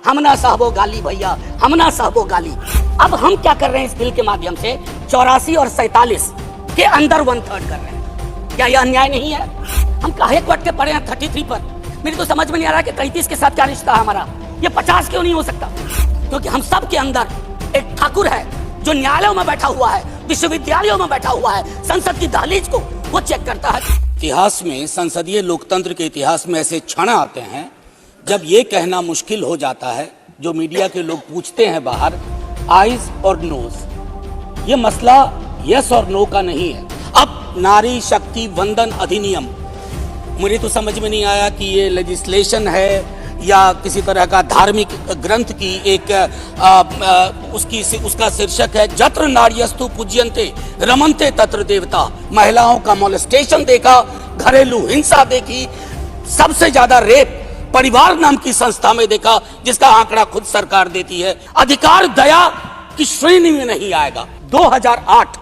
हमना साहबो गाली भैया, हमना साहबो गाली। अब हम क्या कर रहे हैं इस बिल के माध्यम से 84 और 47 के अंदर 1/3 कर रहे हैं। क्या यह अन्याय नहीं है? हम काहे कट के पड़े हैं 33 पर? मेरी तो समझ में नहीं आ रहा कि 33 के साथ क्या रिश्ता है हमारा। ये 50 क्यों नहीं हो सकता? क्योंकि हम सब के अंदर एक ठाकुर है जो न्यायालयों में बैठा हुआ है, विश्वविद्यालयों में बैठा हुआ है, संसद की दहलीज को वो चेक करता है। इतिहास में, संसदीय लोकतंत्र के इतिहास में ऐसे क्षण आते हैं जब ये कहना मुश्किल हो जाता है, जो मीडिया के लोग पूछते हैं बाहर, आइज और नोज। ये मसला यस और नो का नहीं है। अब नारी शक्ति वंदन अधिनियम, मुझे तो समझ में नहीं आया कि ये लेजिस्लेशन है या किसी तरह का धार्मिक ग्रंथ की एक उसका शीर्षक है जत्र नार्यस्तु पूज्यन्ते रमन्ते तत्र देवता। महिलाओं का मोलेस्टेशन देखा, घरेलू हिंसा देखी, सबसे ज्यादा रेप परिवार नाम की संस्था में देखा, जिसका आंकड़ा खुद सरकार देती है। अधिकार दया की श्रेणी में नहीं आएगा। 2008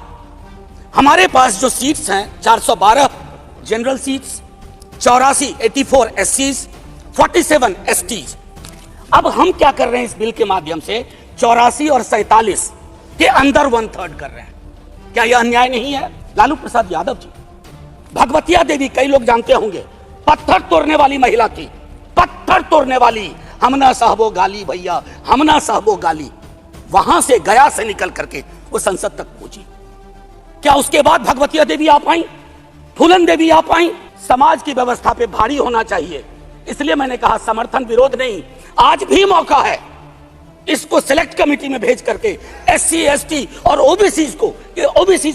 हमारे पास जो सीट्स हैं 412 जनरल सीट्स, 84 एससीज, 47 एसटीज। अब हम क्या कर रहे हैं इस बिल के माध्यम से 84 और 47 के अंदर 1/3 कर रहे हैं। क्या यह अन्याय नहीं है? लालू प्रसाद यादव जी, भगवतिया देवी, कई लोग जानते होंगे, पत्थर तोड़ने वाली महिला थी, पत्थर तोड़ने वाली। हमना साहबो गाली भैया, हमना साहबो गाली। वहां से गया से निकल करके वो संसद तक पहुंची। क्या उसके बाद भगवतिया देवी आ पाई, फूलन देवी आ पाई? समाज की व्यवस्था पे भारी होना चाहिए। इसलिए मैंने कहा समर्थन विरोध नहीं, आज भी मौका है इसको सिलेक्ट कमेटी में भेज करके एससी एसटी और ओबीसीज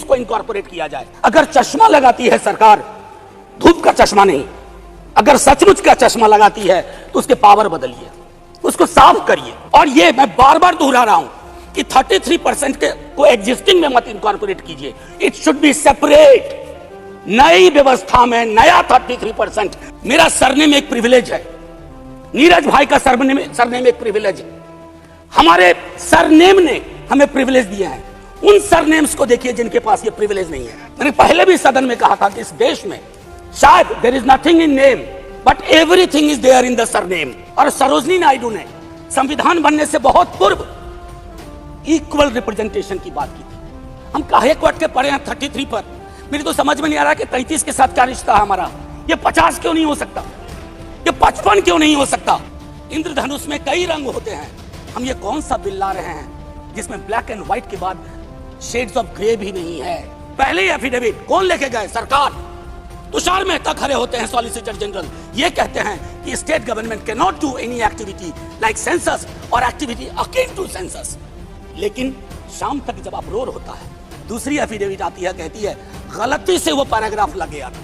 को इनकॉर्पोरेट किया जाए। अगर चश्मा लगाती है सरकार, धूप का चश्मा नहीं, अगर सचमुच का चश्मा लगाती है तो उसके पावर बदलिए, उसको साफ करिए। और ये मैं बार बार दोहरा रहा हूं कि 33% को एग्जिस्टिंग में मत इनकॉर्पोरेट कीजिए, इट शुड बी सेपरेट। नई व्यवस्था में नया 33%। मेरा सरनेम एक प्रिविलेज है, नीरज भाई का सरनेम एक प्रिविलेज है। हमारे सरनेम ने हमें प्रिविलेज दिए हैं। उन सरनेम्स को देखिए जिनके पास ये प्रिविलेज नहीं है। मैंने पहले भी सदन में कहा था कि इस देश में शायद there is nothing in name but everything is there in the surname. और सरोजनी नायडू ने संविधान बनने से बहुत पूर्व इक्वल रिप्रेजेंटेशन की बात की थी। हम काहे कट के पड़े हैं 33 पर? मेरी तो समझ में नहीं आ रहा कि 33 के साथ क्या रिश्ता है हमारा। ये 50 क्यों नहीं हो सकता? ये 55 क्यों नहीं हो सकता? इंद्रधनुष में कई रंग होते हैं। हम ये कौन सा बिल ला रहे हैं जिसमें ब्लैक एंड व्हाइट के बाद शेड्स ऑफ ग्रे भी नहीं है? पहले ही एफिडेविट कौन लेके गए? सरकार। तुषार मेहता खड़े होते हैं सॉलिसिटर जनरल, ये कहते हैं कि state government can not do any activity like census और एक्टिविटी अकिन टू सेंसस। लेकिन शाम तक जब अपरोर होता है, दूसरी एफिडेविट आती है, कहती है गलती से वो पैराग्राफ लग गया था।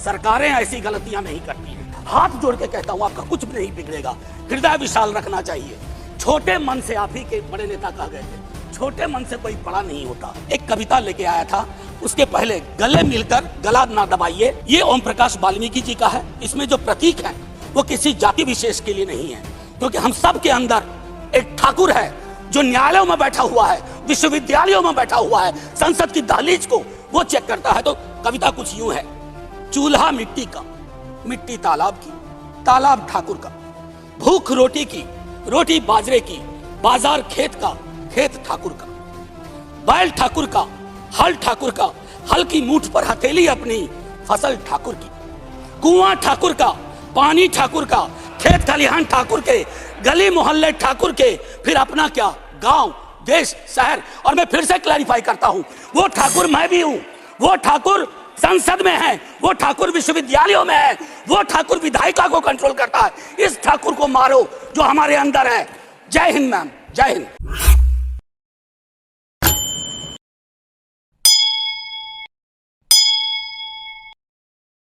सरकारें ऐसी गलतियां नहीं करती हैं। हाथ जोड़ के कहता हूं आपका कुछ भी नहीं बिगड़ेगा। हृदय विशाल रखना चाहिए। छोटे मन से, आप ही के बड़े नेता कह गए थे, छोटे मन से कोई बड़ा नहीं होता। एक कविता लेके आया था, उसके पहले गले मिलकर गला ना दबाइए, ये ओम प्रकाश वाल्मीकि जी का है। इसमें जो प्रतीक है वो किसी जाति विशेष के लिए नहीं है, क्योंकि हम सब के अंदर एक ठाकुर है जो न्यायालयों में बैठा हुआ है, विश्वविद्यालयों में बैठा हुआ है, संसद की दहलीज को वो चेक करता है। तो कविता कुछ यूं है, चूल्हा मिट्टी का, मिट्टी तालाब की, तालाब ठाकुर का, भूख रोटी की, रोटी बाजरे की, बाजार खेत का, खेत ठाकुर का, बैल ठाकुर का, हल ठाकुर का, हल की मूठ पर हथेली अपनी, फसल ठाकुर की, कुआं ठाकुर का, पानी ठाकुर का, खेत खलिहान ठाकुर के, गली मोहल्ले ठाकुर के, फिर अपना क्या, गांव, देश, शहर। और मैं फिर से क्लैरिफाई करता हूं, वो ठाकुर मैं भी हूं, वो ठाकुर संसद में है, वो ठाकुर विश्वविद्यालयों में है, वो ठाकुर विधायिका को कंट्रोल करता है। इस ठाकुर को मारो जो हमारे अंदर है। जय हिंद मैम, जय हिंद।